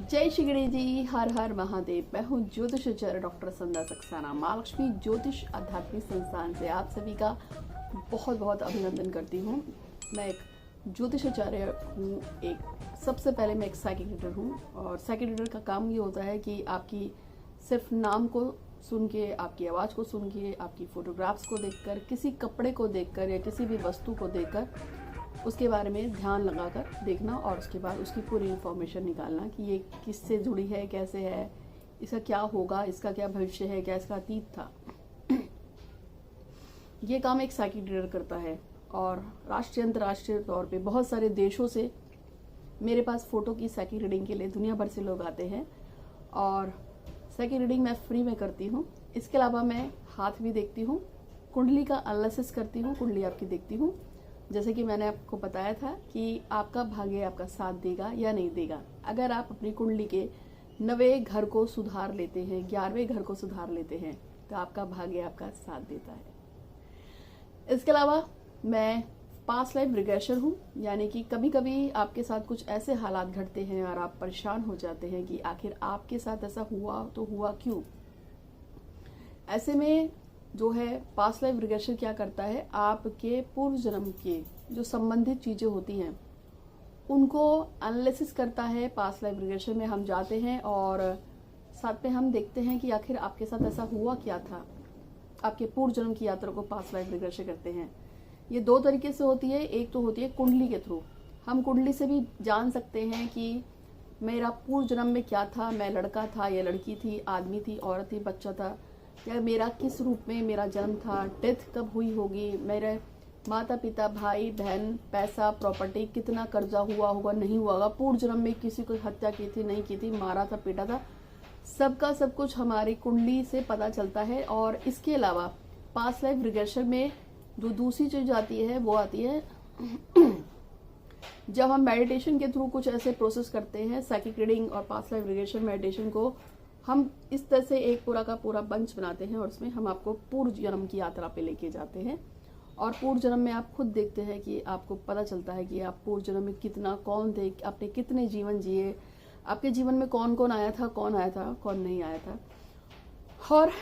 जय श्री गणेश जी, हर हर महादेव। मैं हूँ ज्योतिषाचार्य डॉक्टर संध्या सक्सेना, माँ लक्ष्मी ज्योतिष आध्यात्मिक संस्थान से आप सभी का बहुत बहुत अभिनंदन करती हूँ। मैं एक ज्योतिषाचार्य हूँ। सबसे पहले मैं एक साइकिक रीडर हूँ और साइकिक रीडर का काम ये होता है कि आपकी सिर्फ नाम को सुन के, आपकी आवाज़ को सुन के, आपकी फ़ोटोग्राफ्स को देखकर, किसी कपड़े को देखकर या किसी भी वस्तु को देखकर उसके बारे में ध्यान लगाकर देखना और उसके बाद उसकी पूरी इन्फॉर्मेशन निकालना कि ये किससे जुड़ी है, कैसे है, इसका क्या होगा, इसका क्या भविष्य है, क्या इसका अतीत था। ये काम एक साइकिक रीडर करता है और राष्ट्रीय अंतर्राष्ट्रीय तौर पे बहुत सारे देशों से मेरे पास फ़ोटो की साइकिक रीडिंग के लिए दुनिया भर से लोग आते हैं और साइकिक रीडिंग मैं फ्री में करती हूँ। इसके अलावा मैं हाथ भी देखती हूँ, कुंडली का एनालिसिस करती हूँ, कुंडली आपकी देखती हूँ। जैसे कि मैंने आपको बताया था कि आपका भाग्य आपका साथ देगा या नहीं देगा। अगर आप अपनी कुंडली के 9वें घर को सुधार लेते हैं, 11वें घर को सुधार लेते हैं तो आपका भाग्य आपका साथ देता है। इसके अलावा मैं पास्ट लाइफ रिग्रेशन हूँ, यानी कि कभी कभी आपके साथ कुछ ऐसे हालात घटते हैं और आप परेशान हो जाते हैं कि आखिर आपके साथ ऐसा हुआ तो हुआ क्यों। ऐसे में जो है पास्ट लाइफ रिग्रेशन क्या करता है, आपके पूर्व जन्म के जो संबंधित चीज़ें होती हैं उनको एनालिसिस करता है। पास्ट लाइफ रिग्रेशन में हम जाते हैं और साथ में हम देखते हैं कि आखिर आपके साथ ऐसा हुआ क्या था। आपके पूर्व जन्म की यात्रा को पास्ट लाइफ रिग्रेशन करते हैं। ये दो तरीके से होती है। एक तो होती है कुंडली के थ्रू, हम कुंडली से भी जान सकते हैं कि मेरा पूर्व जन्म में क्या था, मैं लड़का था या लड़की थी, आदमी थी, औरत थी, बच्चा था, या मेरा किस रूप में मेरा जन्म था, डेथ कब हुई होगी, मेरे माता पिता, भाई बहन, पैसा, प्रॉपर्टी, कितना कर्जा हुआ होगा, नहीं हुआ होगा, पूर्व जन्म में किसी को हत्या की थी, नहीं की थी, मारा था, पीटा था, सबका सब कुछ हमारी कुंडली से पता चलता है। और इसके अलावा पास्ट लाइफ रिग्रेशन में जो दूसरी चीज आती है वो आती है जब हम मेडिटेशन के थ्रू कुछ ऐसे प्रोसेस करते हैं, साइकिक रीडिंग और पास्ट लाइफ रिग्रेशन मेडिटेशन को हम इस तरह से एक पूरा का पूरा बंच बनाते हैं और उसमें हम आपको पूर्व जन्म की यात्रा पे लेके जाते हैं और पूर्व जन्म में आप खुद देखते हैं कि आपको पता चलता है कि आप पूर्व जन्म में कितना, कौन थे, आपने कितने जीवन जिए, आपके जीवन में कौन कौन आया था, कौन नहीं आया था। और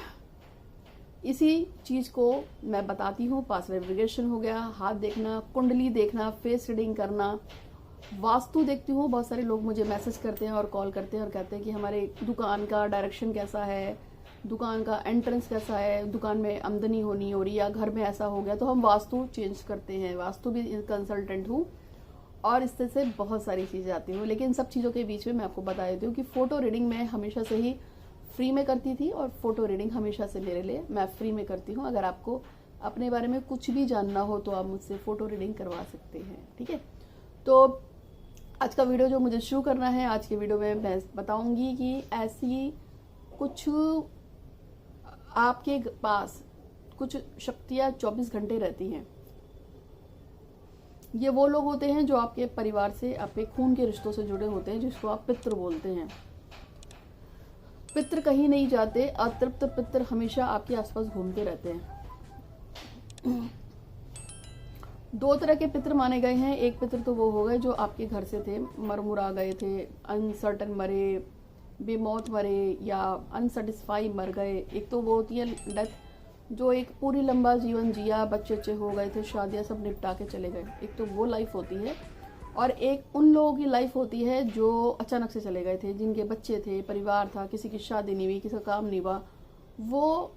इसी चीज को मैं बताती हूँ। पास्ट लाइफ रिग्रेशन हो गया, हाथ देखना, कुंडली देखना, फेस रीडिंग करना, वास्तु देखती हूँ। बहुत सारे लोग मुझे मैसेज करते हैं और कॉल करते हैं और कहते हैं कि हमारे दुकान का डायरेक्शन कैसा है, दुकान का एंट्रेंस कैसा है, दुकान में आमदनी होनी हो रही या घर में ऐसा हो गया, तो हम वास्तु चेंज करते हैं। वास्तु भी कंसल्टेंट हूँ और इस तरह से बहुत सारी चीज़ें आती हूँ। लेकिन सब चीज़ों के बीच में मैं आपको बता देती हूँ कि फ़ोटो रीडिंग मैं हमेशा से ही फ्री में करती थी और फ़ोटो रीडिंग हमेशा से मेरे लिए मैं फ्री में करती हूँ। अगर आपको अपने बारे में कुछ भी जानना हो तो आप मुझसे फ़ोटो रीडिंग करवा सकते हैं, ठीक है। तो आज का वीडियो जो मुझे शुरू करना है, आज के वीडियो में मैं बताऊंगी कि ऐसी कुछ आपके पास कुछ शक्तियाँ 24 घंटे रहती हैं। ये वो लोग होते हैं जो आपके परिवार से, आपके खून के रिश्तों से जुड़े होते हैं, जिसको आप पितृ बोलते हैं। पितृ कहीं नहीं जाते, अतृप्त पितृ हमेशा आपके आसपास घूमते रहते हैं। दो तरह के पितृ माने गए हैं। एक पितृ तो वो हो गए जो आपके घर से थे, मरमुरा गए थे, अनसर्टन मरे, बेमौत मरे या अनसेटिस्फाई मर गए। एक तो वो होती है डेथ जो एक पूरी लंबा जीवन जिया, बच्चे अच्छे हो गए थे, शादियां सब निपटा के चले गए, एक तो वो लाइफ होती है। और एक उन लोगों की लाइफ होती है जो अचानक से चले गए थे, जिनके बच्चे थे, परिवार था, किसी की शादी नहीं हुई, किसी का काम नहीं हुआ, वो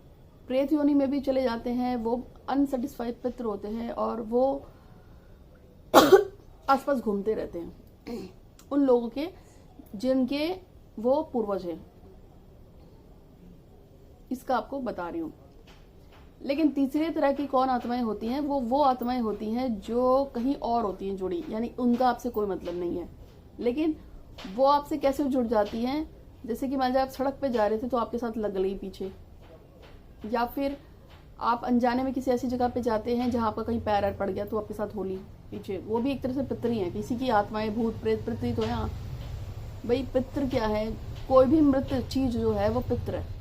प्रेत योनि में भी चले जाते हैं। वो अनसेटिस्फाइड पितृ होते हैं और वो आसपास घूमते रहते हैं उन लोगों के जिनके वो पूर्वज हैं। इसका आपको बता रही हूँ। लेकिन तीसरे तरह की कौन आत्माएं होती हैं, वो आत्माएं होती हैं जो कहीं और होती हैं जुड़ी, यानी उनका आपसे कोई मतलब नहीं है, लेकिन वो आपसे कैसे जुड़ जाती हैं। जैसे कि मान लीजिए आप सड़क पे जा रहे थे तो आपके साथ लग गई पीछे, या फिर आप अनजाने में किसी ऐसी जगह पे जाते हैं जहां आपका कहीं पैर पड़ गया तो आपके साथ होली पीछे, वो भी एक तरह से पितृ ही है। किसी की आत्माएं, भूत प्रेत, पितृ तो है। भाई पितृ क्या है, कोई भी मृत चीज जो है वो पितृ है।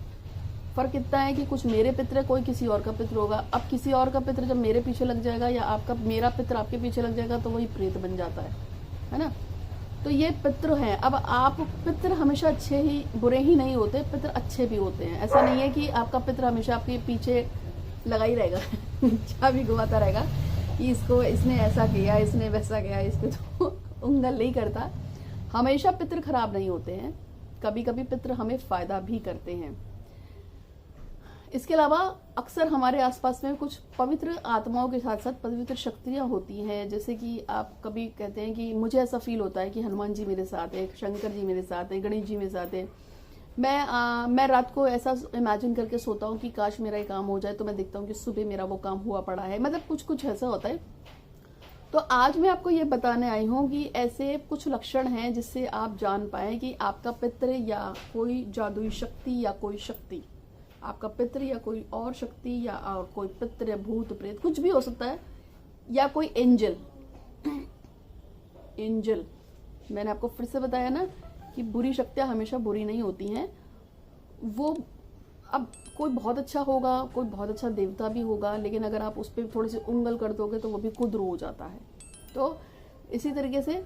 फर्क इतना है कि कुछ मेरे पितृ है, कोई किसी और का पितृ होगा। अब किसी और का पितृ जब मेरे पीछे लग जाएगा या आपका मेरा पितृ आपके पीछे लग जाएगा तो वही प्रेत बन जाता है ना। तो ये पितृ हैं। अब आप पितृ हमेशा अच्छे ही बुरे ही नहीं होते, पितृ अच्छे भी होते हैं। ऐसा नहीं है कि आपका पितृ हमेशा आपके पीछे लगा ही रहेगा चाबी घुमाता रहेगा कि इसको इसने ऐसा किया, इसने वैसा किया, इस पे तो उंगल नहीं करता। हमेशा पितृ खराब नहीं होते हैं, कभी कभी पितृ हमें फायदा भी करते हैं। इसके अलावा अक्सर हमारे आसपास में कुछ पवित्र आत्माओं के साथ साथ पवित्र शक्तियां होती हैं। जैसे कि आप कभी कहते हैं कि मुझे ऐसा फील होता है कि हनुमान जी मेरे साथ है, शंकर जी मेरे साथ है, गणेश जी मेरे साथ है। मैं रात को ऐसा इमेजिन करके सोता हूँ कि काश मेरा ये काम हो जाए, तो मैं देखता हूँ कि सुबह मेरा वो काम हुआ पड़ा है। मतलब कुछ कुछ ऐसा होता है। तो आज मैं आपको ये बताने आई हूँ कि ऐसे कुछ लक्षण हैं जिससे आप जान पाए कि आपका पितृ या कोई जादुई शक्ति या कोई शक्ति, आपका पितृ या कोई और शक्ति या और कोई पितृ, भूत प्रेत, कुछ भी हो सकता है, या कोई एंजल। एंजल मैंने आपको फिर से बताया ना कि बुरी शक्तियां हमेशा बुरी नहीं होती हैं। वो अब कोई बहुत अच्छा होगा, कोई बहुत अच्छा देवता भी होगा, लेकिन अगर आप उस पर थोड़ी सी उंगल कर दोगे तो वो भी कुद्र हो जाता है। तो इसी तरीके से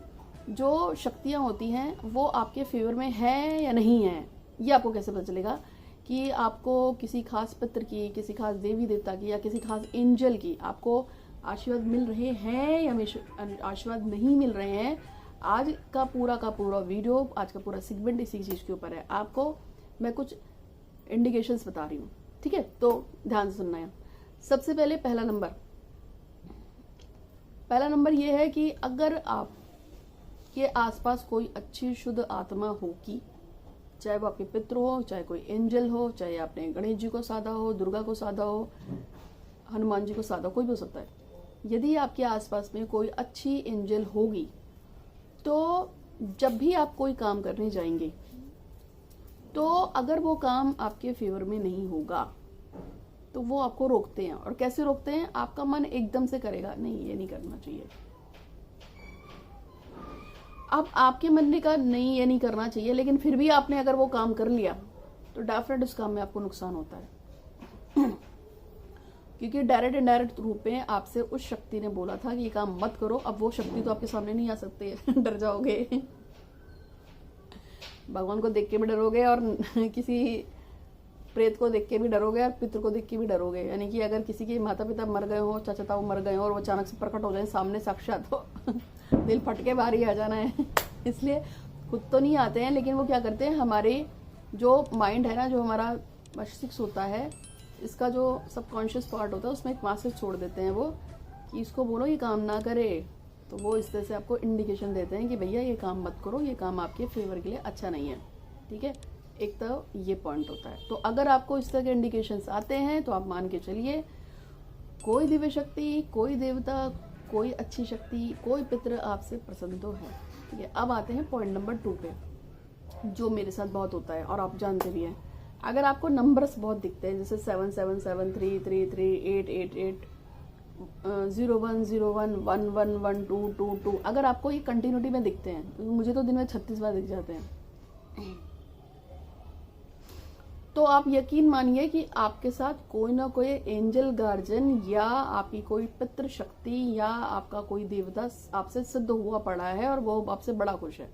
जो शक्तियां होती हैं वो आपके फेवर में है या नहीं है, ये आपको कैसे पता चलेगा कि आपको किसी खास पितृ की, किसी खास देवी देवता की या किसी खास एंजल की आपको आशीर्वाद मिल रहे हैं या आशीर्वाद नहीं मिल रहे हैं। आज का पूरा वीडियो, आज का पूरा सेगमेंट इसी चीज़ के ऊपर है। आपको मैं कुछ इंडिकेशंस बता रही हूँ, ठीक है? तो ध्यान से सुनना है। सबसे पहले पहला नंबर ये है कि अगर आप के आसपास कोई अच्छी शुद्ध आत्मा होगी, चाहे वो आपके पितृ हो, चाहे कोई एंजल हो, चाहे आपने गणेश जी को साधा हो, दुर्गा को साधा हो, हनुमान जी को साधा, कोई भी हो सकता है। यदि आपके आसपास में कोई अच्छी एंजल होगी तो जब भी आप कोई काम करने जाएंगे तो अगर वो काम आपके फेवर में नहीं होगा तो वो आपको रोकते हैं। और कैसे रोकते हैं? आपका मन एकदम से करेगा नहीं, ये नहीं करना चाहिए। अब आपके मन ने कहा नहीं, ये नहीं करना चाहिए, लेकिन फिर भी आपने अगर वो काम कर लिया तो डेफिनेट उस काम में आपको नुकसान होता है क्योंकि डायरेक्ट इनडायरेक्ट रूप में आपसे उस शक्ति ने बोला था कि ये काम मत करो। अब वो शक्ति तो आपके सामने नहीं आ सकती डर जाओगे, भगवान को देख के भी डरोगे और किसी प्रेत को देख के भी डरोगे और पितृ को देख के भी डरोगे। यानी कि अगर किसी के माता पिता मर गए हो, चाचा ताऊ मर गए हो और वो अचानक से प्रकट हो जाए सामने साक्षात, तो दिल फट के बाहर ही आ जाना है। इसलिए खुद तो नहीं आते हैं, लेकिन वो क्या करते हैं, हमारे जो माइंड है ना, जो हमारा मस्तिष्क होता है, इसका जो सबकॉन्शियस पार्ट होता है, उसमें एक मैसेज छोड़ देते हैं वो कि इसको बोलो ये काम ना करे। तो वो इस तरह से आपको इंडिकेशन देते हैं कि भैया ये काम मत करो, ये काम आपके फेवर के लिए अच्छा नहीं है, ठीक है? एक तो ये पॉइंट होता है। तो अगर आपको इस तरह के इंडिकेशंस आते हैं तो आप मान के चलिए कोई दिव्य शक्ति, कोई देवता, कोई अच्छी शक्ति, कोई पितृ आपसे प्रसन्न तो है, ठीक है? अब आते हैं पॉइंट नंबर 2 पे, जो मेरे साथ बहुत होता है और आप जानते भी हैं। अगर आपको नंबर्स बहुत दिखते हैं, जैसे 7773338888 0101111222, अगर आपको ये कंटिन्यूटी में दिखते हैं, तो मुझे तो दिन में 36 बार दिख जाते हैं, तो आप यकीन मानिए कि आपके साथ कोई ना कोई एंजल गार्जियन या आपकी कोई पितृ शक्ति या आपका कोई देवता आपसे सिद्ध हुआ पड़ा है और वो आपसे बड़ा खुश है।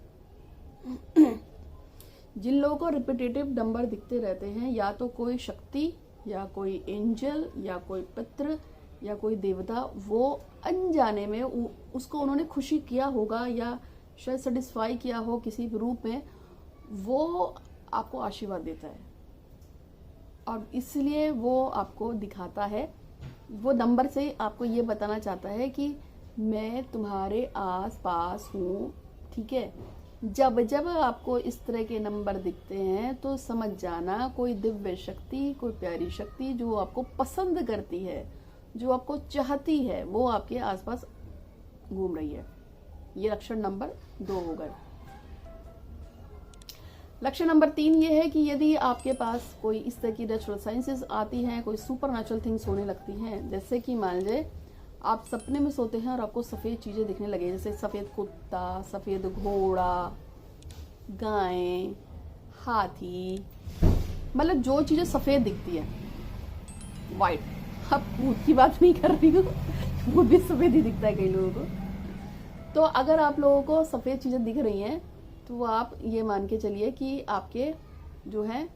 जिन लोगों को रिपीटेटिव नंबर दिखते रहते हैं, या तो कोई शक्ति या कोई एंजल या कोई पितृ या कोई देवता, वो अनजाने में उसको उन्होंने खुशी किया होगा या शायद सेटिस्फाई किया हो किसी भी रूप में, वो आपको आशीर्वाद देता है और इसलिए वो आपको दिखाता है। वो नंबर से आपको ये बताना चाहता है कि मैं तुम्हारे आस पास हूँ, ठीक है? जब जब आपको इस तरह के नंबर दिखते हैं तो समझ जाना कोई दिव्य शक्ति, कोई प्यारी शक्ति जो आपको पसंद करती है, जो आपको चाहती है, वो आपके आसपास घूम रही है। ये लक्षण नंबर 2 हो गए। लक्षण नंबर 3 ये है कि यदि आपके पास कोई इस तरह की नेचुरल साइंसेस आती हैं, कोई सुपर नेचुरल थिंग्स होने लगती हैं, जैसे कि मान लीजिए आप सपने में सोते हैं और आपको सफ़ेद चीज़ें दिखने लगे, जैसे सफ़ेद कुत्ता, सफ़ेद घोड़ा, गाय, हाथी, मतलब जो चीज़ें सफ़ेद दिखती है, वाइट। अब भूत की बात नहीं कर रही हूँ, भूत भी सफ़ेद ही दिखता है कई लोगों को। तो अगर आप लोगों को सफ़ेद चीज़ें दिख रही हैं तो आप ये मान के चलिए कि आपके जो है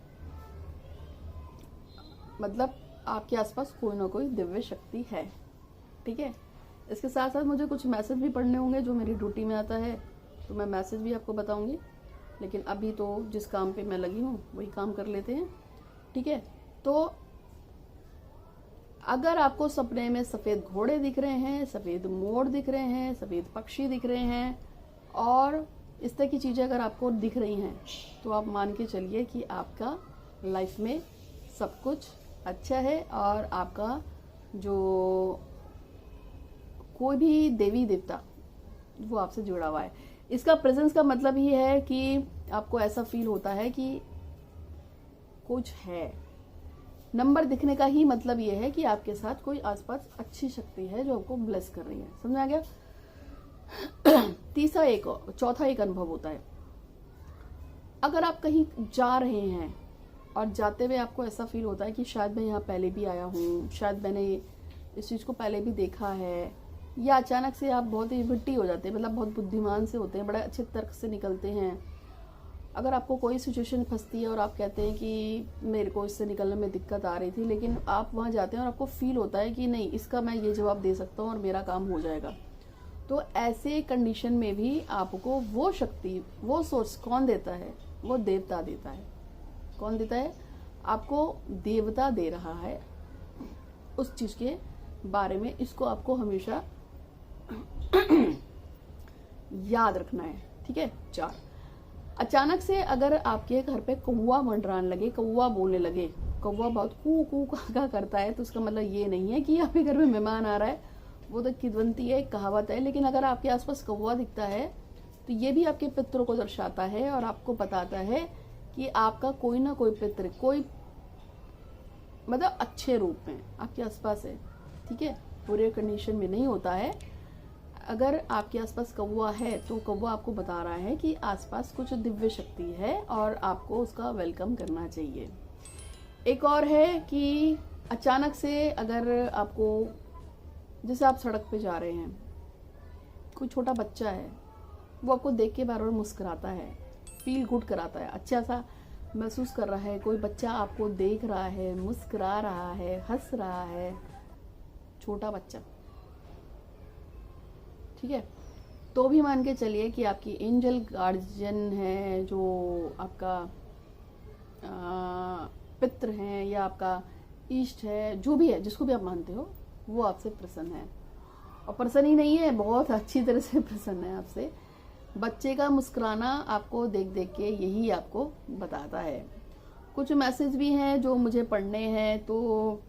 मतलब आपके आसपास कोई ना कोई दिव्य शक्ति है। ठीक है, इसके साथ साथ मुझे कुछ मैसेज भी पढ़ने होंगे जो मेरी ड्यूटी में आता है, तो मैं मैसेज भी आपको बताऊंगी। लेकिन अभी तो जिस काम पे मैं लगी हूँ वही काम कर लेते हैं। ठीक है, तो अगर आपको सपने में सफ़ेद घोड़े दिख रहे हैं, सफ़ेद मोर दिख रहे हैं, सफ़ेद पक्षी दिख रहे हैं और इस तरह की चीज़ें अगर आपको दिख रही हैं तो आप मान के चलिए कि आपका लाइफ में सब कुछ अच्छा है और आपका जो कोई भी देवी देवता वो आपसे जुड़ा हुआ है। इसका प्रेजेंस का मतलब ही है कि आपको ऐसा फील होता है कि कुछ है। नंबर दिखने का ही मतलब ये है कि आपके साथ कोई आसपास अच्छी शक्ति है जो आपको ब्लेस कर रही है। समझ आ गया? चौथा एक अनुभव होता है। अगर आप कहीं जा रहे हैं और जाते हुए आपको ऐसा फील होता है कि शायद मैं यहाँ पहले भी आया हूँ, शायद मैंने इस चीज़ को पहले भी देखा है, या अचानक से आप बहुत ही विट्टी हो जाते हैं, मतलब बहुत बुद्धिमान से होते हैं, बड़े अच्छे तर्क से निकलते हैं। अगर आपको कोई सिचुएशन फंसती है और आप कहते हैं कि मेरे को इससे निकलने में दिक्कत आ रही थी, लेकिन आप वहाँ जाते हैं और आपको फील होता है कि नहीं, इसका मैं ये जवाब दे सकता हूँ और मेरा काम हो जाएगा, तो ऐसे कंडीशन में भी आपको वो शक्ति, वो सोर्स कौन देता है? वो देवता देता है। कौन देता है? आपको देवता दे रहा है उस चीज़ के बारे में। इसको आपको हमेशा याद रखना है। ठीक है। 4, अचानक से अगर आपके घर पे कौवा मंडराने लगे, कौवा बोलने लगे, कौवा बहुत कू कू का करता है, तो उसका मतलब ये नहीं है कि आपके घर में मेहमान आ रहा है। वो तो किद्वंती है, एक कहावत है। लेकिन अगर आपके आसपास कौवा दिखता है तो ये भी आपके पितरों को दर्शाता है और आपको बताता है कि आपका कोई ना कोई पितर, कोई मतलब अच्छे रूप में आपके आसपास है। ठीक है, पूरे कंडीशन में नहीं होता है। अगर आपके आसपास कौवा है तो कौवा आपको बता रहा है कि आसपास कुछ दिव्य शक्ति है और आपको उसका वेलकम करना चाहिए। एक और है कि अचानक से अगर आपको, जैसे आप सड़क पे जा रहे हैं, कोई छोटा बच्चा है, वो आपको देख के बार बार मुस्कुराता है, फील गुड कराता है, अच्छा सा महसूस कर रहा है। कोई बच्चा आपको देख रहा है, मुस्कुरा रहा है, हंस रहा है, छोटा बच्चा। ठीक है, तो भी मान के चलिए कि आपकी एंजल गार्जियन है, जो आपका पितृ है या आपका इष्ट है, जो भी है, जिसको भी आप मानते हो, वो आपसे प्रसन्न है। और प्रसन्न ही नहीं है, बहुत अच्छी तरह से प्रसन्न है आपसे। बच्चे का मुस्कुराना आपको देख देख के यही आपको बताता है। कुछ मैसेज भी हैं जो मुझे पढ़ने हैं, तो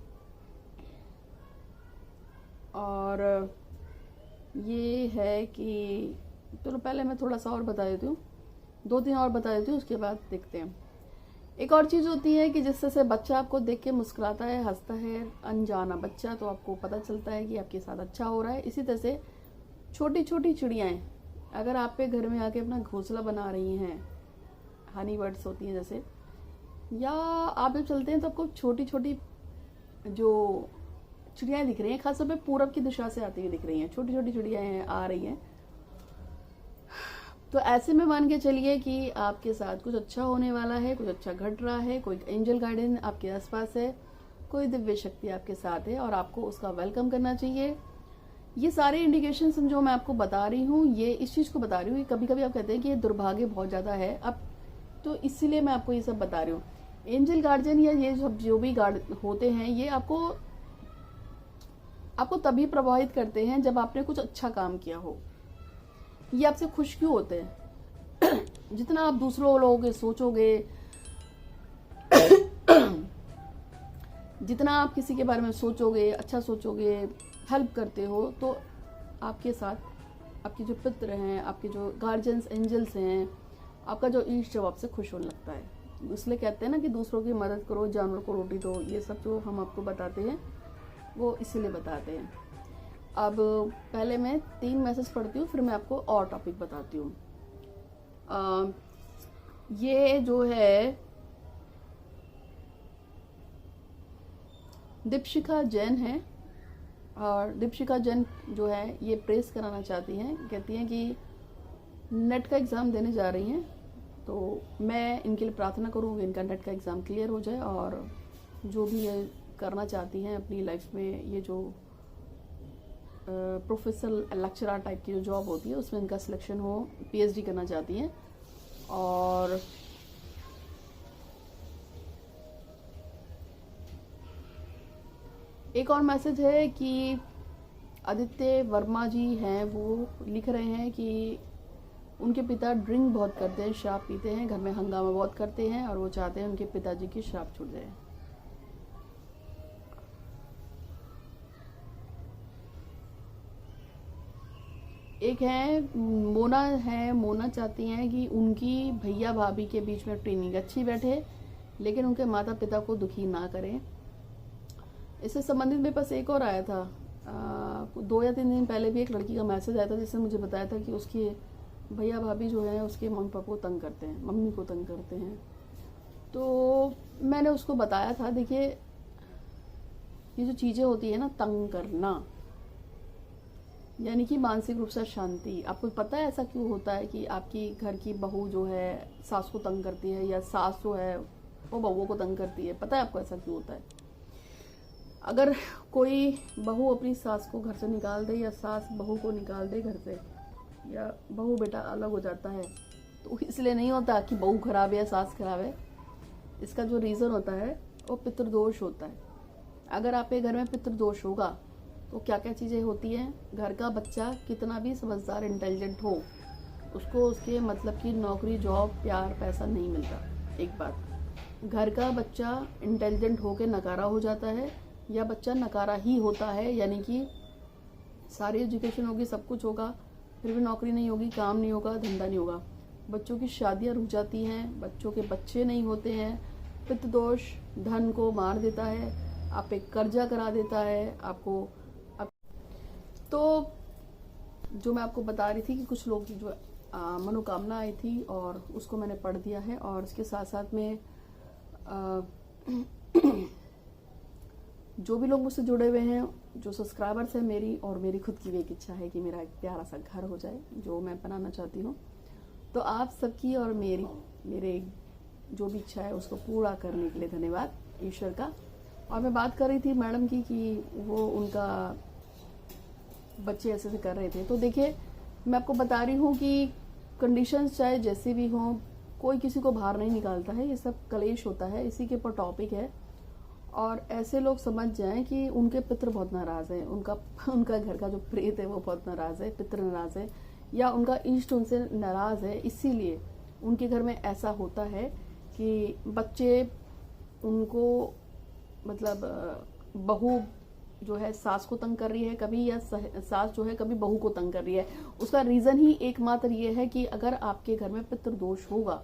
और ये है कि चलो पहले मैं थोड़ा सा और बता देती हूँ, 2-3 और बता देती हूँ, उसके बाद देखते हैं। एक और चीज़ होती है कि जिससे से बच्चा आपको देख के मुस्कुराता है, हंसता है, अनजाना बच्चा, तो आपको पता चलता है कि आपके साथ अच्छा हो रहा है। इसी तरह से छोटी छोटी चिड़ियाएँ अगर आप पे घर में आके अपना घोंसला बना रही हैं, हनी बर्ड्स होती हैं जैसे, या आप जब चलते हैं तो आपको छोटी छोटी जो चिड़ियाएँ दिख रही हैं, खासतौर पे पूरब की दिशा से आती हुई दिख रही हैं, छोटी छोटी चिड़ियाएँ आ रही हैं, तो ऐसे में मान के चलिए कि आपके साथ कुछ अच्छा होने वाला है, कुछ अच्छा घट रहा है, कोई एंजल गाइडेंस आपके आसपास है, कोई दिव्य शक्ति आपके साथ है और आपको उसका वेलकम करना चाहिए। ये सारे इंडिकेशंस जो मैं आपको बता रही हूँ, ये इस चीज़ को बता रही हूँ। कभी कभी आप कहते हैं कि ये दुर्भाग्य बहुत ज़्यादा है, अब तो इसीलिए मैं आपको ये सब बता रही हूँ। एंजल गार्जियन या ये सब जो भी गार्ड होते हैं, ये आपको तभी प्रभावित करते हैं जब आपने कुछ अच्छा काम किया हो। ये आपसे खुश क्यों होते हैं? जितना आप दूसरों लोगों के सोचोगे, जितना आप किसी के बारे में सोचोगे, अच्छा सोचोगे, हेल्प करते हो, तो आपके साथ आपके जो पितृ हैं, आपके जो गार्जियंस, एंजल्स हैं, आपका जो ईष्ट है आपसे खुश होने लगता है। इसलिए कहते हैं ना कि दूसरों की मदद करो, जानवर को रोटी दो। ये सब जो हम आपको बताते हैं वो इसीलिए बताते हैं। अब पहले मैं 3 मैसेज पढ़ती हूँ, फिर मैं आपको और टॉपिक बताती हूँ। ये जो है दीपशिखा जैन है, और दीपशिका जैन जो है ये प्रेस कराना चाहती हैं, कहती हैं कि नेट का एग्ज़ाम देने जा रही हैं, तो मैं इनके लिए प्रार्थना करूँगी इनका नेट का एग्ज़ाम क्लियर हो जाए और जो भी ये करना चाहती हैं अपनी लाइफ में, ये जो प्रोफेसर लेक्चरर टाइप की जो जॉब होती है उसमें इनका सिलेक्शन हो, पीएचडी करना चाहती हैं। और एक और मैसेज है कि आदित्य वर्मा जी हैं, वो लिख रहे हैं कि उनके पिता ड्रिंक बहुत करते हैं, शराब पीते हैं, घर में हंगामा बहुत करते हैं और वो चाहते हैं उनके पिताजी की शराब छूट जाए। एक है मोना चाहती हैं कि उनकी भैया भाभी के बीच में ट्रेनिंग अच्छी बैठे, लेकिन उनके माता पिता को दुखी ना करें। इससे संबंधित मेरे पास एक और आया था, 2 या 3 दिन पहले भी एक लड़की का मैसेज आया था जिसने मुझे बताया था कि उसकी भैया भाभी जो है उसके मम्मी पापा को तंग करते हैं, मम्मी को तंग करते हैं। तो मैंने उसको बताया था, देखिए ये जो चीज़ें होती है ना, तंग करना यानी कि मानसिक रूप से शांति। आपको पता है ऐसा क्यों होता है कि आपकी घर की बहू जो है सास को तंग करती है, या सास जो है वो बहुओं को तंग करती है? पता है आपको ऐसा क्यों होता है? अगर कोई बहू अपनी सास को घर से निकाल दे, या सास बहू को निकाल दे घर से, या बहू बेटा अलग हो जाता है, तो इसलिए नहीं होता कि बहू खराब है या सास खराब है। इसका जो रीज़न होता है वो पितृदोष होता है। अगर आपके घर में पितृदोष होगा तो क्या क्या चीज़ें होती हैं? घर का बच्चा कितना भी समझदार इंटेलिजेंट हो, उसको उसके मतलब की नौकरी, जॉब, प्यार, पैसा नहीं मिलता। एक बात, घर का बच्चा इंटेलिजेंट होकर नकारा हो जाता है, या बच्चा नकारा ही होता है, यानी कि सारी एजुकेशन होगी, सब कुछ होगा, फिर भी नौकरी नहीं होगी, काम नहीं होगा, धंधा नहीं होगा। बच्चों की शादियाँ रुक जाती हैं, बच्चों के बच्चे नहीं होते हैं। पितृदोष धन को मार देता है, आप पे कर्जा करा देता है आपको। तो जो मैं आपको बता रही थी कि कुछ लोग की जो मनोकामना आई थी और उसको मैंने पढ़ दिया है, और इसके साथ साथ में जो भी लोग मुझसे जुड़े हुए हैं, जो सब्सक्राइबर्स हैं मेरी, और मेरी खुद की भी एक इच्छा है कि मेरा एक प्यारा सा घर हो जाए जो मैं बनाना चाहती हूँ। तो आप सबकी और मेरे जो भी इच्छा है उसको पूरा करने के लिए धन्यवाद ईश्वर का। और मैं बात कर रही थी मैडम की कि वो उनका बच्चे ऐसे से कर रहे थे। तो देखिए, मैं आपको बता रही हूँ कि कंडीशंस चाहे जैसे भी हों, कोई किसी को बाहर नहीं निकालता है, ये सब कलेश होता है, इसी के ऊपर टॉपिक है। और ऐसे लोग समझ जाएं कि उनके पितृ बहुत नाराज़ हैं, उनका घर का जो प्रेत है वो बहुत नाराज़ है, पितृ नाराज़ है, या उनका इष्ट उनसे नाराज़ है, इसीलिए उनके घर में ऐसा होता है कि बच्चे उनको मतलब बहू जो है सास को तंग कर रही है कभी, या सास जो है कभी बहू को तंग कर रही है। उसका रीज़न ही एकमात्र ये है कि अगर आपके घर में पितृदोष होगा,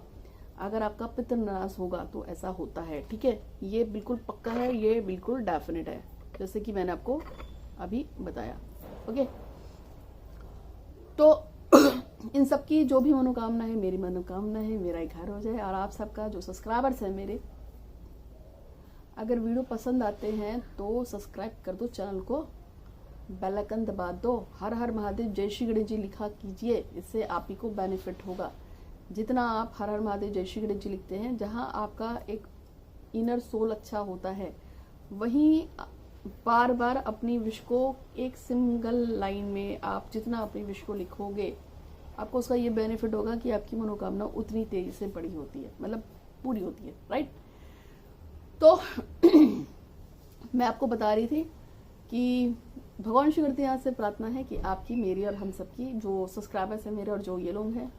अगर आपका पितृ नाराज होगा तो ऐसा होता है। ठीक है, ये बिल्कुल पक्का है, ये बिल्कुल डेफिनेट है, जैसे कि मैंने आपको अभी बताया। ओके, तो इन सब की जो भी मनोकामना है, मेरी मनोकामना है मेरा एक घर हो जाए। और आप सबका जो सब्सक्राइबर्स हैं मेरे, अगर वीडियो पसंद आते हैं तो सब्सक्राइब कर दो चैनल को, बेल आइकन दबा दो, हर हर महादेव जय श्री गणेश जी लिखा कीजिए, इससे आप ही को बेनिफिट होगा। जितना आप हर हर महादेव जय श्री गणेश जी लिखते हैं, जहां आपका एक इनर सोल अच्छा होता है, वहीं बार बार अपनी विश को एक सिंगल लाइन में आप जितना अपनी विश को लिखोगे, आपको उसका ये बेनिफिट होगा कि आपकी मनोकामना उतनी तेजी से बड़ी होती है, मतलब पूरी होती है। राइट, तो मैं आपको बता रही थी कि भगवान श्री करते यहाँ से प्रार्थना है कि आपकी, मेरी और हम सबकी जो सब्सक्राइबर्स हैं मेरे और जो ये लोग हैं,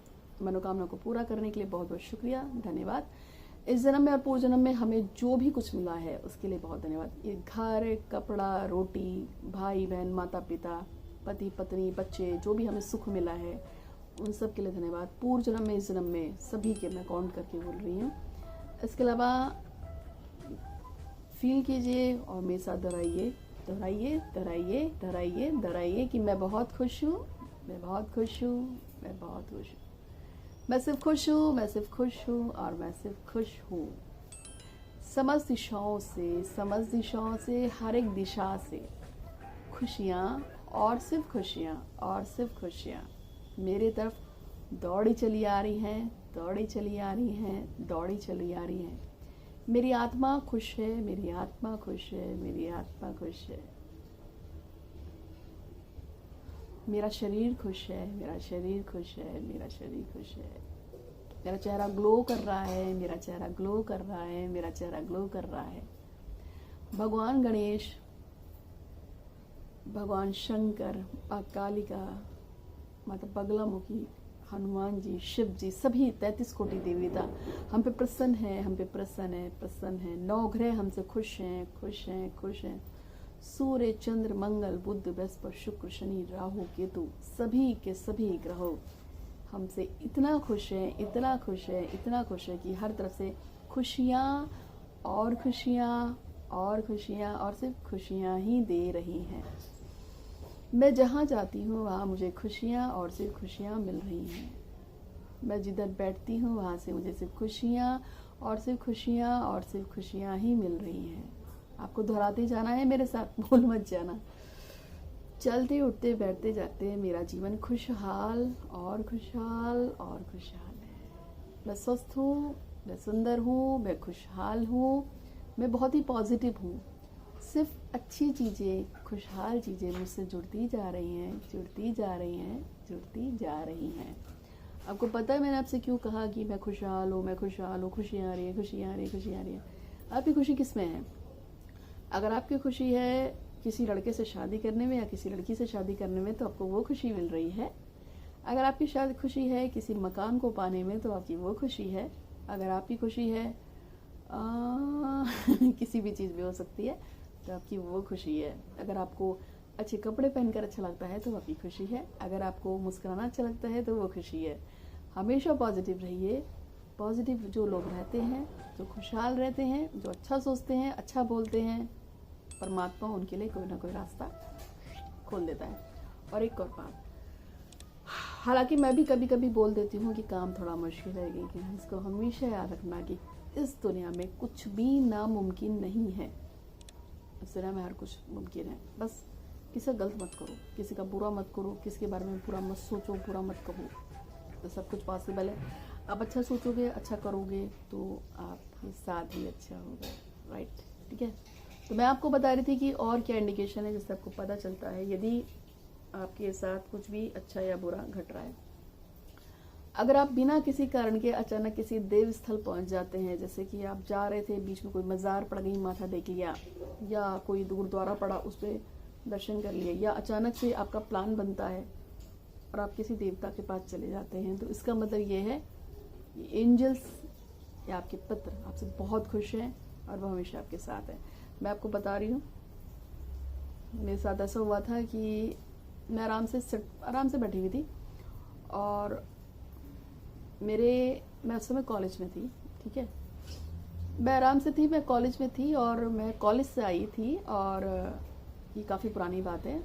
मनोकामना को पूरा करने के लिए बहुत बहुत शुक्रिया, धन्यवाद। इस जन्म में और पूर्व जन्म में हमें जो भी कुछ मिला है उसके लिए बहुत धन्यवाद। ये घर, कपड़ा, रोटी, भाई बहन, माता पिता, पति पत्नी, बच्चे, जो भी हमें सुख मिला है उन सब के लिए धन्यवाद। पूर्व जन्म में, इस जन्म में, सभी के मैं काउंट करके बोल रही हूँ। इसके अलावा फील कीजिए और मेरे साथ दोहराइए, दोहराइए, दोहराइए, दोहराइए, दोहराइए कि मैं बहुत खुश हूँ, मैं बहुत खुश हूँ, मैं बहुत खुश हूँ, मैं सिर्फ खुश हूँ, मैं सिर्फ खुश हूँ, और मैं सिर्फ खुश हूँ। समस्त दिशाओं से, हर एक दिशा से खुशियाँ और सिर्फ खुशियाँ और सिर्फ खुशियाँ मेरे तरफ दौड़ी चली आ रही हैं, दौड़ी चली आ रही हैं, दौड़ी चली आ रही हैं। मेरी आत्मा खुश है, मेरी आत्मा खुश है, मेरी आत्मा खुश है। मेरा शरीर खुश है, मेरा शरीर खुश है, मेरा शरीर खुश है। मेरा चेहरा ग्लो कर रहा है, मेरा चेहरा ग्लो कर रहा है, मेरा चेहरा ग्लो कर रहा है। भगवान गणेश, भगवान शंकर, माँ कालिका, माता बगलामुखी, हनुमान जी, शिव जी, सभी 33 कोटि देवता हम पे प्रसन्न है, हम पे प्रसन्न है, प्रसन्न है। 9 ग्रह हमसे खुश हैं, खुश हैं, खुश हैं। सूर्य, चंद्र, मंगल, बुध, बृहस्पति, शुक्र, शनि, राहु, केतु, सभी के सभी ग्रहों हमसे इतना खुश हैं, इतना खुश है, इतना खुश है कि हर तरफ से खुशियाँ और खुशियाँ और खुशियाँ और सिर्फ खुशियाँ ही दे रही हैं। मैं जहाँ जाती हूँ वहाँ मुझे खुशियाँ और सिर्फ खुशियाँ मिल रही हैं। मैं जिधर बैठती हूँ वहाँ से मुझे सिर्फ खुशियाँ और सिर्फ खुशियाँ और सिर्फ खुशियाँ ही मिल रही हैं। आपको दोहराते जाना है मेरे साथ, भूल मत जाना। चलते उठते बैठते जाते मेरा जीवन खुशहाल और खुशहाल और खुशहाल है। मैं स्वस्थ हूँ, मैं सुंदर हूँ, मैं खुशहाल हूँ, मैं बहुत ही पॉजिटिव हूँ। सिर्फ अच्छी चीज़ें, खुशहाल चीज़ें मुझसे जुड़ती जा रही हैं, जुड़ती जा रही हैं, जुड़ती जा रही हैं। आपको पता है मैंने आपसे क्यों कहा कि मैं खुशहाल हूँ, मैं खुशहाल हूँ, खुशियाँ आ रही हैं, खुशियाँ आ रही हैं, खुशियाँ आ रही हैं। आपकी खुशी किस में है? अगर आपकी खुशी है किसी लड़के से शादी करने में या किसी लड़की से शादी करने में तो आपको वो खुशी मिल रही है। अगर आपकी शादी खुशी है किसी मकान को पाने में तो आपकी वो खुशी है। अगर आपकी खुशी है किसी भी चीज़ में हो सकती है तो आपकी वो खुशी है। अगर आपको अच्छे कपड़े पहनकर अच्छा लगता है तो आपकी खुशी है। अगर आपको मुस्कुराना अच्छा लगता है तो वो खुशी है। हमेशा पॉजिटिव रहिए। पॉजिटिव जो लोग रहते हैं, जो खुशहाल रहते हैं, जो अच्छा सोचते हैं, अच्छा बोलते हैं, परमात्मा उनके लिए कोई ना कोई रास्ता खोल देता है। और एक और बात, हालांकि मैं भी कभी कभी बोल देती हूँ कि काम थोड़ा मुश्किल है, लेकिन इसको हमेशा याद रखना कि इस दुनिया में कुछ भी नामुमकिन नहीं है। इस दुनिया में हर कुछ मुमकिन है। बस किसी का गलत मत करो, किसी का बुरा मत करो, किसी के बारे में बुरा मत सोचो, बुरा मत कहो, तो सब कुछ पॉसिबल है। आप अच्छा सोचोगे, अच्छा करोगे तो आपके साथ ही अच्छा होगा, राइट? ठीक है। तो मैं आपको बता रही थी कि और क्या इंडिकेशन है जिससे आपको पता चलता है यदि आपके साथ कुछ भी अच्छा या बुरा घट रहा है। अगर आप बिना किसी कारण के अचानक किसी देव स्थल पहुंच जाते हैं, जैसे कि आप जा रहे थे, बीच में कोई मज़ार पड़ गई, माथा टेक लिया, या कोई गुरुद्वारा पड़ा उस पर दर्शन कर लिए, या अचानक से आपका प्लान बनता है और आप किसी देवता के पास चले जाते हैं, तो इसका मतलब ये है कि एंजल्स या आपके पितर आपसे बहुत खुश हैं और वो हमेशा आपके साथ है। मैं आपको बता रही हूँ, मेरे साथ ऐसा हुआ था कि मैं आराम से बैठी हुई थी और मैं उस समय कॉलेज में थी। ठीक है, मैं आराम से थी, मैं कॉलेज में थी और मैं कॉलेज से आई थी। और ये काफ़ी पुरानी बात है,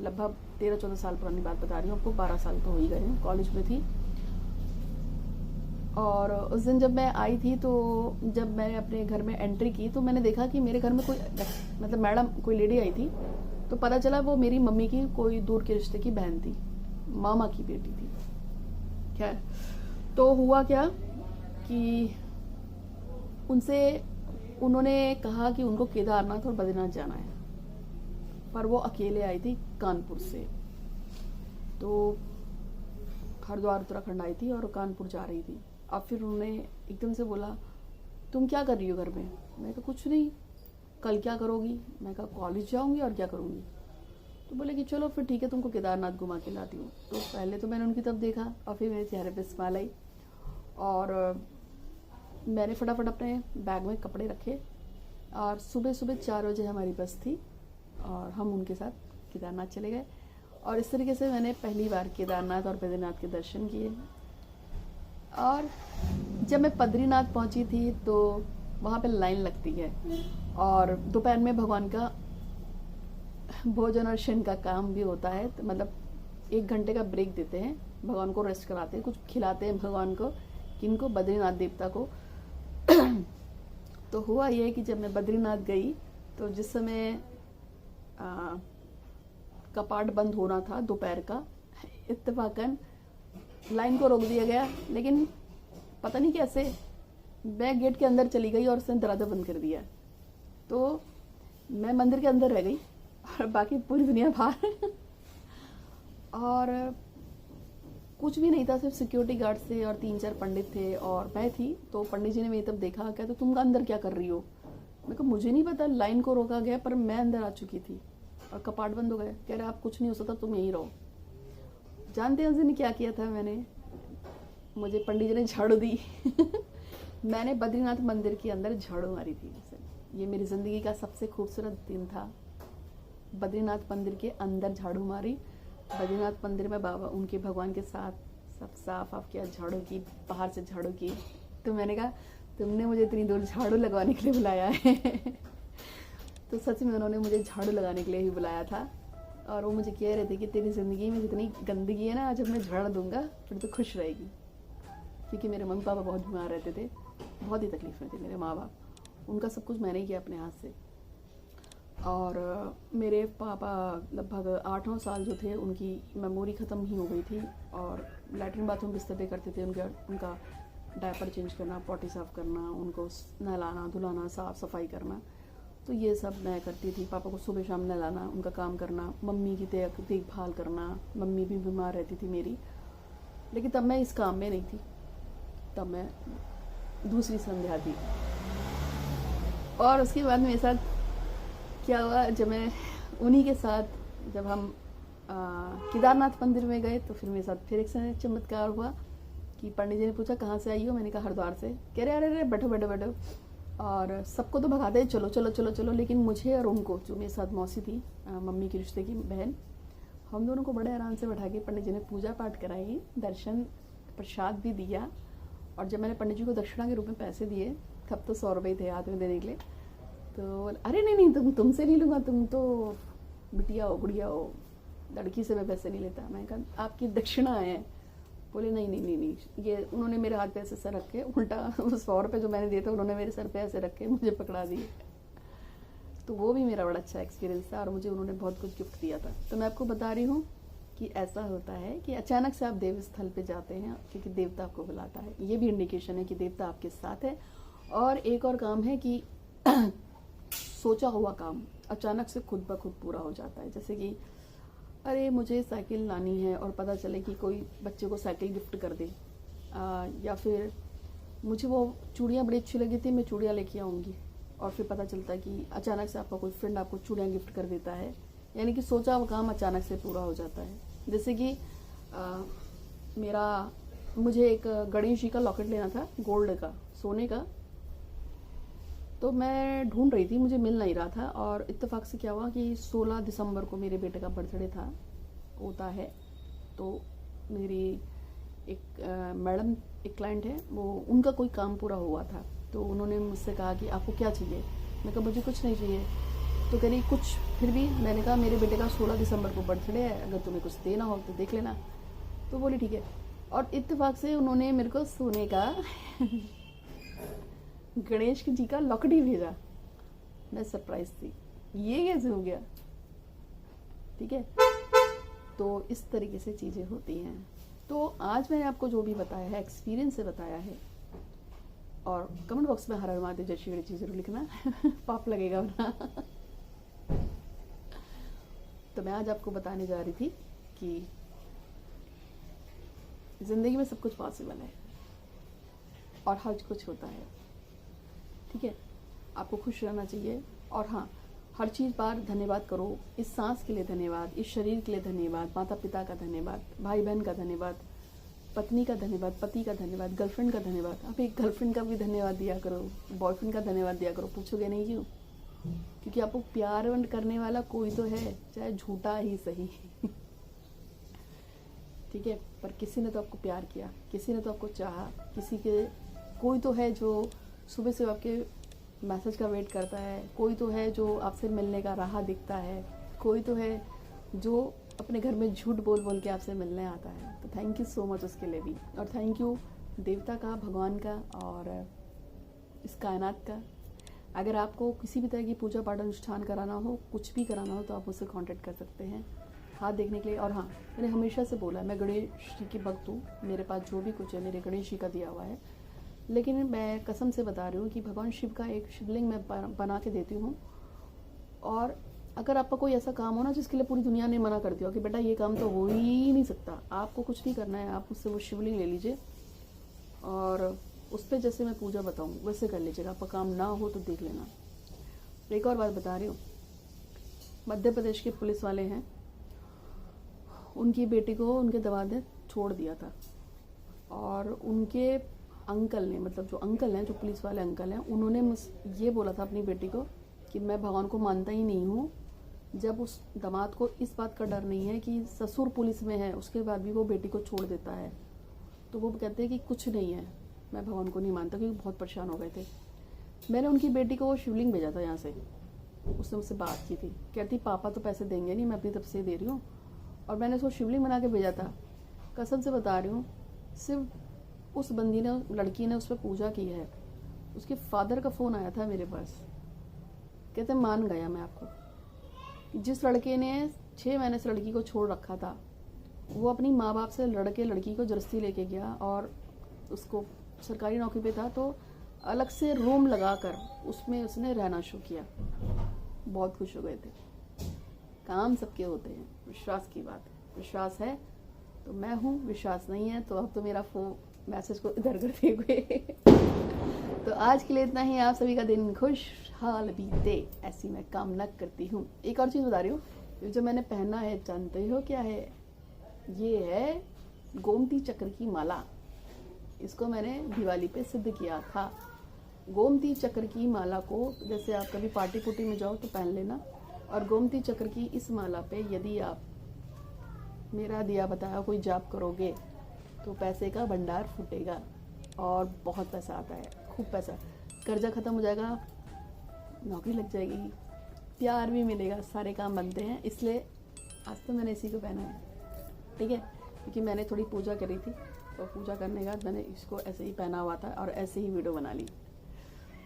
लगभग 13-14 साल पुरानी बात बता रही हूँ आपको, 12 साल तो हो ही गए हैं। कॉलेज में थी और उस दिन जब मैं आई थी तो जब मैंने अपने घर में एंट्री की तो मैंने देखा कि मेरे घर में कोई मतलब मैडम कोई लेडी आई थी। तो पता चला वो मेरी मम्मी की कोई दूर के रिश्ते की बहन थी, मामा की बेटी थी। क्या तो हुआ क्या कि उन्होंने कहा कि उनको केदारनाथ और बद्रीनाथ जाना है, पर वो अकेले आई थी कानपुर से। तो हरिद्वार उत्तराखंड आई थी और कानपुर जा रही थी। अब फिर उन्होंने एकदम से बोला, तुम क्या कर रही हो घर में? मैं कहा कुछ नहीं। कल क्या करोगी? मैं कहा कॉलेज जाऊंगी और क्या करूंगी। तो बोले कि चलो फिर ठीक है, तुमको केदारनाथ घुमा के लाती हूँ। तो पहले तो मैंने उनकी तरफ देखा और फिर मेरे चेहरे पे स्माइल आई और मैंने फटाफट अपने बैग में कपड़े रखे और सुबह 4 बजे हमारी बस थी और हम उनके साथ केदारनाथ चले गए। और इस तरीके से मैंने पहली बार केदारनाथ और बद्रीनाथ के दर्शन किए। और जब मैं बद्रीनाथ पहुंची थी तो वहाँ पे लाइन लगती है और दोपहर में भगवान का भोजन और शयन का काम भी होता है। तो मतलब 1 घंटे का ब्रेक देते हैं, भगवान को रेस्ट कराते हैं, कुछ खिलाते हैं भगवान को, किनको? बद्रीनाथ देवता को। तो हुआ ये कि जब मैं बद्रीनाथ गई तो जिस समय कपाट बंद होना था दोपहर का, इत्तेफाकन लाइन को रोक दिया गया, लेकिन पता नहीं कैसे मैं गेट के अंदर चली गई और उसने दरवाज़ा बंद कर दिया। तो मैं मंदिर के अंदर रह गई और बाकी पूरी दुनिया बाहर। और कुछ भी नहीं था, सिर्फ सिक्योरिटी गार्ड थे और 3-4 पंडित थे और मैं थी। तो पंडित जी ने मेरी तब देखा, कहते तुम अंदर क्या कर रही हो? मैं कहा मुझे नहीं पता, लाइन को रोका गया पर मैं अंदर आ चुकी थी और कपाट बंद हो गए। कह रहे आप कुछ नहीं हो सकता, तुम यहीं रहो। जानते हैं उस दिन क्या किया था मैंने? मुझे पंडित जी ने झाड़ू दी। मैंने बद्रीनाथ मंदिर के अंदर झाड़ू मारी थी। ये मेरी ज़िंदगी का सबसे खूबसूरत दिन था। बद्रीनाथ मंदिर के अंदर झाड़ू मारी। बद्रीनाथ मंदिर में बाबा उनके भगवान के साथ सब साफ आप किया, झाड़ू की, बाहर से झाड़ू की। तो मैंने कहा तुमने मुझे इतनी दूर झाड़ू लगवाने के लिए बुलाया है। तो सच में उन्होंने मुझे झाड़ू लगाने के लिए ही बुलाया था। और वो मुझे कह रहे थे कि तेरी ज़िंदगी में जितनी गंदगी है ना, जब मैं झाड़ दूंगा फिर तो खुश रहेगी। क्योंकि मेरे मम्मी पापा बहुत बीमार रहते थे, बहुत ही तकलीफ में थे मेरे माँ बाप। उनका सब कुछ मैंने ही किया अपने हाथ से। और मेरे पापा लगभग 8-9 साल जो थे उनकी मेमोरी ख़त्म ही हो गई थी और लैट्रिन बाथरूम बिस्तर पे करते थे। उनका डायपर चेंज करना, पॉटी साफ़ करना, उनको नहलाना धुलाना, साफ़ सफाई करना, तो ये सब मैं करती थी। पापा को सुबह शाम नहलाना, उनका काम करना, मम्मी की देखभाल करना। मम्मी भी बीमार रहती थी मेरी, लेकिन तब मैं इस काम में नहीं थी, तब मैं दूसरी संध्या थी। और उसके बाद मेरे साथ क्या हुआ, जब मैं उन्हीं के साथ जब हम केदारनाथ मंदिर में गए तो फिर मेरे साथ फिर एक चमत्कार हुआ कि पंडित जी ने पूछा कहाँ से आई हो? मैंने कहा हरिद्वार से। कह रहे अरे अरे बैठो बैठो बैठो। और सबको तो भगाते चलो चलो चलो चलो, लेकिन मुझे और उनको, जो मेरे साथ मौसी थी, मम्मी की रिश्ते की बहन, हम दोनों को बड़े आराम से बैठा के पंडित जी ने पूजा पाठ कराई, दर्शन प्रसाद भी दिया। और जब मैंने पंडित जी को दक्षिणा के रूप में पैसे दिए, तब तो 100 रुपये थे हाथ में देने के लिए, तो अरे नहीं नहीं तुमसे नहीं लूँगा, तुम तो बिटिया हो, गुड़िया हो, लड़की से मैं पैसे नहीं लेता। मैंने कहा आपकी दक्षिणा है। बोले नहीं नहीं नहीं नहीं। ये उन्होंने मेरे हाथ पे ऐसे सर रख के, उल्टा 100 रुपये जो मैंने दिए थे उन्होंने मेरे सर पे ऐसे रख के मुझे पकड़ा दिए। तो वो भी मेरा बड़ा अच्छा एक्सपीरियंस था और मुझे उन्होंने बहुत कुछ गिफ्ट दिया था। तो मैं आपको बता रही हूँ कि ऐसा होता है कि अचानक से आप देव स्थल पे जाते हैं क्योंकि देवता आपको बुलाता है। ये भी इंडिकेशन है कि देवता आपके साथ है। और एक और काम है कि सोचा हुआ काम अचानक से खुद ब खुद पूरा हो जाता है। जैसे कि अरे मुझे साइकिल लानी है और पता चले कि कोई बच्चे को साइकिल गिफ्ट कर दे, या फिर मुझे वो चूड़ियाँ बड़ी अच्छी लगी थी, मैं चूड़ियाँ लेके आऊँगी, और फिर पता चलता है कि अचानक से आपका कोई फ्रेंड आपको चूड़ियाँ गिफ्ट कर देता है। यानी कि सोचा हुआ काम अचानक से पूरा हो जाता है। जैसे कि मुझे एक गणेश जी का लॉकेट लेना था, गोल्ड का, सोने का। तो मैं ढूंढ रही थी, मुझे मिल नहीं रहा था। और इत्तेफाक से क्या हुआ कि 16 दिसंबर को मेरे बेटे का बर्थडे होता है। तो मेरी एक मैडम, एक क्लाइंट है, वो उनका कोई काम पूरा हुआ था। तो उन्होंने मुझसे कहा कि आपको क्या चाहिए? मैं कहा मुझे कुछ नहीं चाहिए। तो कह रही कुछ फिर भी। मैंने कहा मेरे बेटे का 16 दिसंबर को बर्थडे है, अगर तुम्हें कुछ देना हो तो देख लेना। तो बोली ठीक है। और इत्तेफाक से उन्होंने मेरे को सोने का गणेश जी का लॉकेट ही भेजा। मैं सरप्राइज थी, ये कैसे हो गया? ठीक है, तो इस तरीके से चीज़ें होती हैं। तो आज मैंने आपको जो भी बताया है एक्सपीरियंस से बताया है। और कमेंट बॉक्स में हर हर महादेव जय श्री गणेश जी जरूर लिखना। पाप लगेगा वरना। तो मैं आज आपको बताने जा रही थी कि जिंदगी में सब कुछ पॉसिबल है और हर कुछ होता है। ठीक है, आपको खुश रहना चाहिए। और हाँ, हर चीज़ पर धन्यवाद करो। इस सांस के लिए धन्यवाद, इस शरीर के लिए धन्यवाद, माता पिता का धन्यवाद, भाई बहन का धन्यवाद, पत्नी का धन्यवाद, पति का धन्यवाद, गर्लफ्रेंड का धन्यवाद। आप एक गर्लफ्रेंड का भी धन्यवाद दिया करो, बॉयफ्रेंड का धन्यवाद दिया करो। पूछोगे नहीं क्यों? क्योंकि आपको प्यार करने वाला कोई तो है, चाहे झूठा ही सही। ठीक है, पर किसी ने तो आपको प्यार किया, किसी ने तो आपको चाहा, कोई तो है जो सुबह से आपके मैसेज का वेट करता है, कोई तो है जो आपसे मिलने का राह दिखता है, कोई तो है जो अपने घर में झूठ बोल बोल के आपसे मिलने आता है। तो थैंक यू सो मच उसके लिए भी। और थैंक यू देवता का, भगवान का और इस कायनात का। अगर आपको किसी भी तरह की पूजा पाठ अनुष्ठान कराना हो, कुछ भी कराना हो, तो आप मुझसे कांटेक्ट कर सकते हैं। हाथ देखने के लिए। और हाँ, मैंने हमेशा से बोला है मैं गणेश जी की भक्त हूँ, मेरे पास जो भी कुछ है मेरे गणेश जी का दिया हुआ है। लेकिन मैं कसम से बता रही हूँ कि भगवान शिव का एक शिवलिंग मैं बना के देती हूँ। और अगर आपका कोई ऐसा काम हो ना जिसके लिए पूरी दुनिया ने मना कर दिया कि बेटा ये काम तो हो ही नहीं सकता, आपको कुछ नहीं करना है, आप उससे वो शिवलिंग ले लीजिए और उस पर जैसे मैं पूजा बताऊँ वैसे कर लीजिएगा। आपका काम ना हो तो देख लेना। एक और बात बता रही हूँ, मध्य प्रदेश के पुलिस वाले हैं, उनकी बेटी को उनके दमाद ने छोड़ दिया था और उनके अंकल ने, मतलब जो अंकल हैं, जो पुलिस वाले अंकल हैं, उन्होंने ये बोला था अपनी बेटी को कि मैं भगवान को मानता ही नहीं हूँ। जब उस दामाद को इस बात का डर नहीं है कि ससुर पुलिस में है, उसके बाद भी वो बेटी को छोड़ देता है, तो वो कहते हैं कि कुछ नहीं है, मैं भगवान को नहीं मानता, क्योंकि बहुत परेशान हो गए थे। मैंने उनकी बेटी को शिवलिंग भेजा था यहाँ से, उसने मुझसे बात की थी, कहती पापा तो पैसे देंगे नहीं, मैं अपनी तरफ से दे रही हूँ। और मैंने उसको शिवलिंग बना के भेजा था। कसम से बता रही हूँ, सिर्फ उस बंदी ने, लड़की ने उस पर पूजा की है। उसके फादर का फ़ोन आया था मेरे पास, कहते मान गया मैं आपको। जिस लड़के ने 6 महीने से लड़की को छोड़ रखा था, वो अपनी माँ बाप से लड़के लड़की को जबरदस्ती लेके गया और उसको सरकारी नौकरी पे था तो अलग से रूम लगाकर उसमें उसने रहना शुरू किया। बहुत खुश हो गए थे। काम सबके होते हैं, विश्वास की बात है। विश्वास है तो मैं हूँ, विश्वास नहीं है तो अब तो मेरा मैसेज को इधर करते हुए तो आज के लिए इतना ही। आप सभी का दिन खुशहाल बीते, ऐसी मैं कामना करती हूँ। एक और चीज़ बता रही हूँ, ये जो मैंने पहना है जानते हो क्या है? ये है गोमती चक्र की माला। इसको मैंने दिवाली पे सिद्ध किया था। गोमती चक्र की माला को जैसे आप कभी पार्टी पुर्टी में जाओ तो पहन लेना। और गोमती चक्र की इस माला पे यदि आप मेरा दिया बताया कोई जाप करोगे तो पैसे का भंडार फूटेगा और बहुत पैसा आता है, खूब पैसा। कर्जा ख़त्म हो जाएगा, नौकरी लग जाएगी, प्यार भी मिलेगा, सारे काम बनते हैं। इसलिए आज तो मैंने इसी को पहना है, ठीक है, क्योंकि मैंने थोड़ी पूजा करी थी तो पूजा करने के बाद मैंने इसको ऐसे ही पहना हुआ था और ऐसे ही वीडियो बना ली।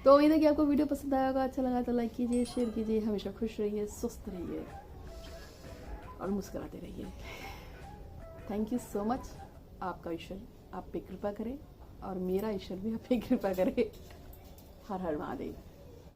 तो उम्मीद है कि आपको वीडियो पसंद आया होगा, अच्छा लगा तो लाइक कीजिए, शेयर कीजिए। हमेशा खुश रहिए, स्वस्थ रहिए और मुस्कुराते रहिए। Thank you so much. आपका ईश्वर आप पे कृपा करे और मेरा ईश्वर भी आप पे कृपा करे। हर हर महादेव।